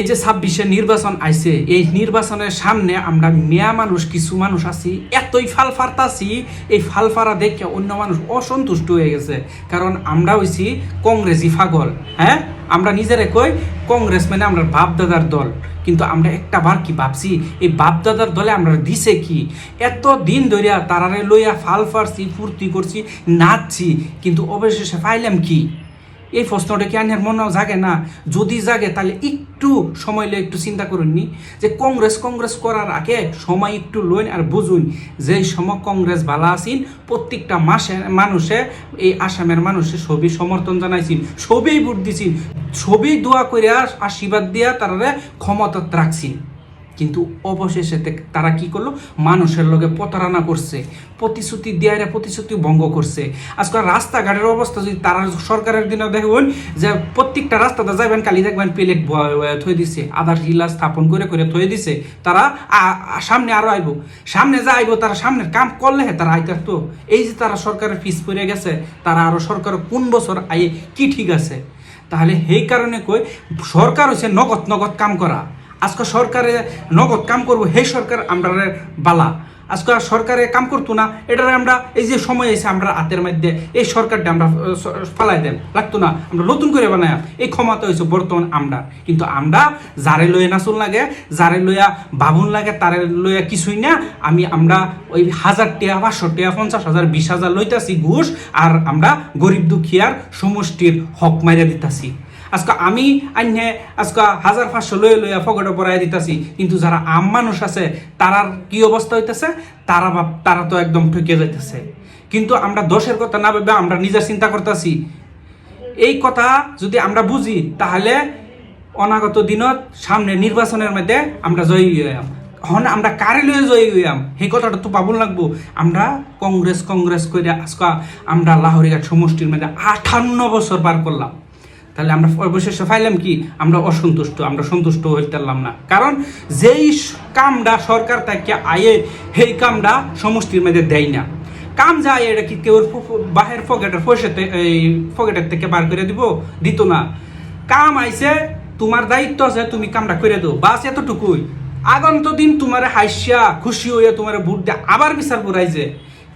এই যে 26-এ নির্বাচন আইছে, এই নির্বাচনের সামনে আমরা মেয়া মানুষ কিছু মানুষ আছি এতই ফালফারতাছি, এই ফালফারা দেখে অন্য মানুষ অসন্তুষ্ট হয়ে গেছে। কারণ আমরা হইছি কংগ্রেসি পাগল। হ্যাঁ, আমরা নিজেরে কই কংগ্রেস মানে আমরা বাপদাদার দল, কিন্তু আমরা একটা বার কি ভাবছি এই বাপদাদার দলে আমরা দিছে কি? এত দিন ধরিয়া তারারে লইয়া ফাল ফারছি, ফুর্তি করছি, নাচছি, কিন্তু অবশেষে পাইলাম কি? এই প্রশ্নটা কি আনের মনেও জাগে না? যদি জাগে তাহলে একটু সময় লয়ে একটু চিন্তা করুননি যে কংগ্রেস করার আগে সময় একটু লইন আর বুঝুন যে সময় কংগ্রেস ভালো আছেন, প্রত্যেকটা মাসে মানুষে এই আসামের মানুষে সবই সমর্থন জানাইছেন, সবই ভোট দিছেন, সবই দোয়া করে আশীর্বাদ দিয়া তারা ক্ষমতা রাখছেন। কিন্তু অবশেষে তারা কি করলো? মানুষের লগে প্রতারণা করছে, প্রতিশ্রুতি দেওয়ার প্রতিশ্রুতি ভঙ্গ করছে। আজকাল রাস্তাঘাটের অবস্থা যদি তারা সরকারের দিনে দেখবেন যে প্রত্যেকটা রাস্তাতে যাবেন কালি দেখবেন প্লেট থয়ে দিছে, আধার শিলা স্থাপন করে করে থয়ে দিছে। তারা সামনে আরো আইব, সামনে যা আইব তারা সামনের কাম করলে তারা আইতার তো। এই যে তারা সরকারের ফিস পড়ে গেছে, তারা আরো সরকার কোন বছর আইয়ে কি ঠিক আছে? তাহলে সেই কারণে কই সরকার হচ্ছে নগদ কাম করা। আজকে সরকারে নগদ কাম করবো, হে সরকার আমরা বালা। আজকে সরকারে কাম করতো না, এটারে আমরা এই যে সময় এসে আমরা হাতের মধ্যে এই সরকারটা আমরা ফালাই দেন লাগতো না, আমরা নতুন করে বানাই এই ক্ষমতা হয়েছে বর্তমান আমরা। কিন্তু আমরা যারে লইয়া নাচুন লাগে, যারে লইয়া বাবুন লাগে, তারে লইয়া কিছুই না। আমরা ওই 1000 টাকা, 500 টাকা, 50,000, 20,000 লইতাছি ঘুষ, আর আমরা গরিব দুঃখিয়ার সমষ্টির হক মাইরা দিতাছি। আজকে আমি আইনে আজকে 1500 লইয়া ফগটে পড়াই দিতেছি, কিন্তু যারা আম মানুষ আছে তারার কি অবস্থা হইতেছে? তারা তো একদম ঠকে যাইতেছে। কিন্তু আমরা দোষের কথা না ভেবে আমরা নিজের চিন্তা করতেছি। এই কথা যদি আমরা বুঝি তাহলে অনাগত দিনত সামনে নির্বাচনের মধ্যে আমরা জয়ী হইয়াম। এখন আমরা কারে লইয়া জয়ী হইয়াম সেই কথাটা তো পাবন লাগবো। আমরা কংগ্রেস করে আজকে আমরা লাহরিঘাট সমষ্টির মধ্যে 58 বছর পার করলাম। তাহলে আমরা অবশেষে পাইলাম কি? আমরা অসন্তুষ্ট, আমরা সন্তুষ্ট হইতে পারলাম না। কারণ যেই কামটা সরকার থেকে আয়ে সেই কামটা সমষ্টির মধ্যে দেয় না। কাম যায় এটা কি কেউ বাহের পকেটের থেকে বার করে দিত না। কাম আইছে, তোমার দায়িত্ব আছে, তুমি কামটা করে দাও, বাস এতটুকুই। আগন্ত দিন তোমার হাসিয়া খুশি হইয়া তোমার ভোট দিয়ে আবার বিচার রাইজে।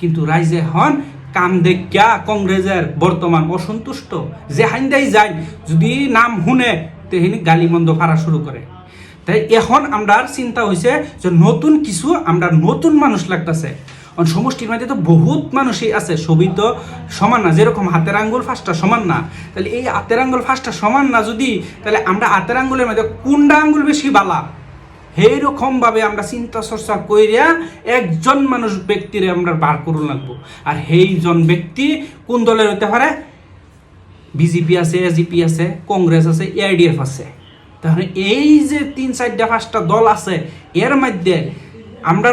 কিন্তু রাইজে হন কাম দেখা কংগ্রেসের বর্তমান অসন্তুষ্ট, যে হাইন্দাই যায় যদি নাম শুনে তেহিনি গালি মন্দ ফারা শুরু করে। তাই এখন আমরা চিন্তা হয়েছে যে নতুন কিছু আমরা নতুন মানুষ লাগতেছে। সমষ্টির মধ্যে তো বহুত মানুষই আছে, সবই তো সমান না। যেরকম হাতের আঙ্গুল 5টা সমান না, তাহলে এই হাতের আঙ্গুল 5টা সমান না যদি, তাহলে আমরা হাতের আঙ্গুলের মধ্যে কোনটা আঙ্গুল বেশি বালা? এইরকম ভাবে আমরা চিন্তা চর্চা কইরা একজন মানুষ ব্যক্তিরে আমরা বার করুন লাগবো। আর সেইজন ব্যক্তি কোন দলের হইতে পারে? বিজেপি আছে, এজিপি আছে, কংগ্রেস আছে, এআইডিএফ আছে। তাহলে এই যে 3-4টা 5টা দল আছে, এর মধ্যে আমরা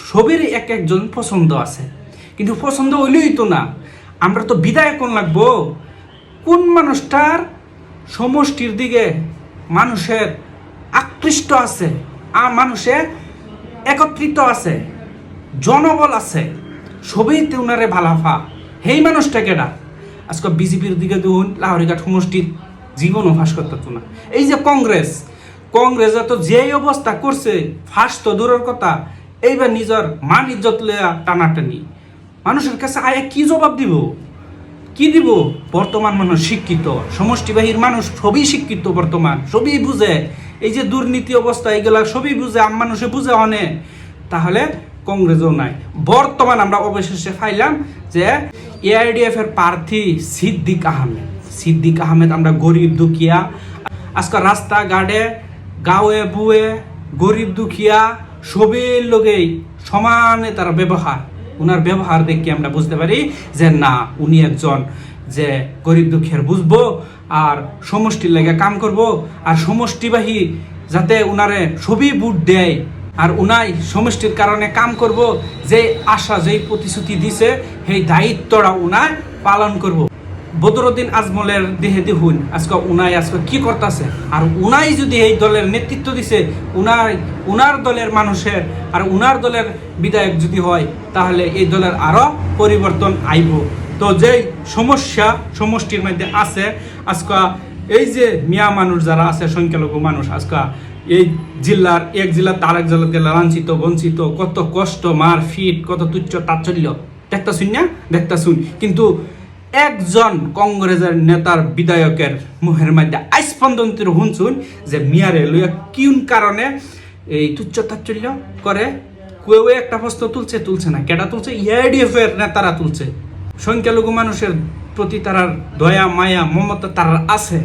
সবের একজন পছন্দ আছে। কিন্তু পছন্দ হইলেই তো না, আমরা তো বিদায় কোন লাগবো। কোন মানুষটার সমষ্টির দিকে মানুষের আকৃষ্ট আছে, মানুষে একত্রিত আছে, জনবল আছে, সবইতে উনারে ভালাফা, সেই মানুষটাকে না। আজকে বিজেপির দিকে দেখুন লাহরিঘাট সমষ্টির জীবনও ফাঁস করতে না। এই যে কংগ্রেস তো যেই অবস্থা করছে, ফাঁস তো দূরের কথা, এইবার নিজের মান ইজ্জত লইয়া টানাটানি। মানুষের কাছে আয়া কি জবাব দিব? কি দিব? বর্তমান মানুষ শিক্ষিত, সমষ্টিবাহীর মানুষ সবই শিক্ষিত, বর্তমান সবই বুঝে। এই যে দুর্নীতি অবস্থা এগুলা সবই বুঝে, মানুষে বুঝে অনে। তাহলে কংগ্রেসও নাই। বর্তমান আমরা অবশেষে পাইলাম যে এআইডিএফ এর প্রার্থী সিদ্দিক আহমেদ। আমরা গরিব দুঃখিয়া আজকে রাস্তাঘাটে গাঁয়ে বুয়ে গরিব দুঃখিয়া সবের লোকেই সমানে তার ব্যবহার, উনার ব্যবহার দেখে আমরা বুঝতে পারি যে না, উনি একজন যে গরিব দুঃখের বুঝবো আর সমষ্টির লেগে কাম করব, আর সমষ্টিবাহী যাতে উনারে সবই ভোট দেয়, আর উনাই সমষ্টির কারণে কাম করব, যে আশা যেই প্রতিশ্রুতি দিছে সেই দায়িত্বটা উনাই পালন করব। বদরুদ্দিন আজমলের দেহে দেখুন আজকে উনাই আজকে কি করতেছে। আর উনাই যদি এই দলের নেতৃত্ব দিছে, উনার দলের মানুষের আর উনার দলের বিধায়ক যদি হয়, তাহলে এই দলের আরো পরিবর্তন আইব। তো যেই সমস্যা সমষ্টির মধ্যে আছে, আজকে এই যে মিয়া মানুষ যারা আছে, সংখ্যালঘু মানুষ আজকে এই জেলার এক জেলা তারেক জেলাতে লাঞ্ছিত বঞ্চিত, কত কষ্ট মার ফিট, কত তুচ্ছ তাচ্ছল্য দেখতা শুন না, দেখতা শুন। কিন্তু একজন কংগ্রেসের নেতার বিধায়কের মুখের মধ্যে আইস পর্যন্ত শুনছুন যে মিয়ারে লইয়া কোন কারণে এই তুচ্ছ তাচ্ছল্য করে। কেউ একটা প্রশ্ন তুলছে না, কেটা তুলছে? এআইডিএফ এর নেতারা তুলছে। সংখ্যালঘু মানুষের প্রতি তারা দয়া মায়া মমতা তারা আছে,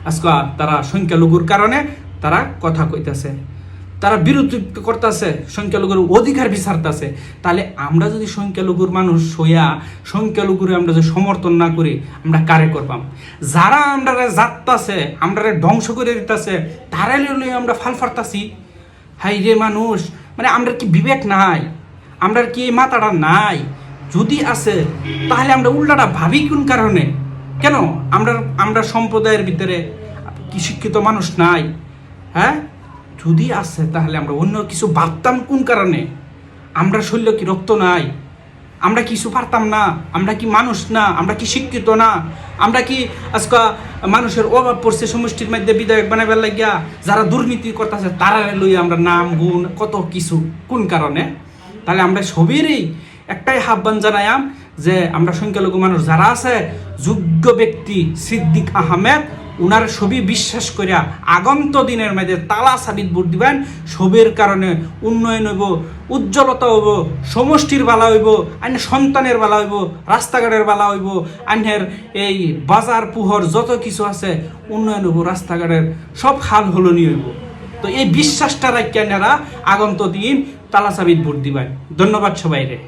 আজকে তারা সংখ্যালঘুর কারণে তারা কথা কইতেছে, তারা বিরোধী করতেছে, সংখ্যালঘুর অধিকার বিচারতেছে। তাহলে আমরা যদি সংখ্যালঘুর মানুষ হইয়া সংখ্যালঘুরে আমরা যদি সমর্থন না করি, আমরা কারে করবাম? যারা আমরা যাত্তাছে, আমরা ধ্বংস করে দিতেছে, তারা লইয়া আমরা ফাল ফারতাছি। হাই রে মানুষ, মানে আমরা কি বিবেক নাই? আমরা কি এই মাথাটা নাই? যদি আছে তাহলে আমরা উল্টাটা ভাবি কোন কারণে? কেন আমরা সম্প্রদায়ের ভিতরে কি শিক্ষিত মানুষ নাই? হ্যাঁ, যদি আছে তাহলে আমরা অন্য কিছু ভাবতাম কোন কারণে? আমরা শরীর কি রক্ত নাই? আমরা কিছু পারতাম না? আমরা কি মানুষ না? আমরা কি শিক্ষিত না? আমরা কি আজকে মানুষের অভাব পড়ছে সমষ্টির মধ্যে বিধায়ক বানাবার লাগিয়া? যারা দুর্নীতি করতেছে তারা লই আমরা নাম গুণ কত কিছু কোন কারণে? তাহলে আমরা সবেরই একটাই আহ্বান জানাইম যে আমরা সংখ্যালঘু মানুষ যারা আছে, যোগ্য ব্যক্তি সিদ্দিক আহমেদ, উনার ছবি বিশ্বাস করিয়া আগন্ত দিনের মধ্যে তালা সাবিত ভোট দিবেন। ছবির কারণে উন্নয়ন হইব, উজ্জ্বলতা হইব, সমষ্টির বালা হইব, আইন সন্তানের বালা হইব, রাস্তাঘাটের বালা হইব, আইনের এই বাজার পুহর যত কিছু আছে উন্নয়ন হইব, রাস্তাঘাটের সব হাল হলনি হইব। তো এই বিশ্বাসটা রাখিয়া আগন্ত দিন তালা সাবিত ভোট দিবেন। ধন্যবাদ সবাইরে।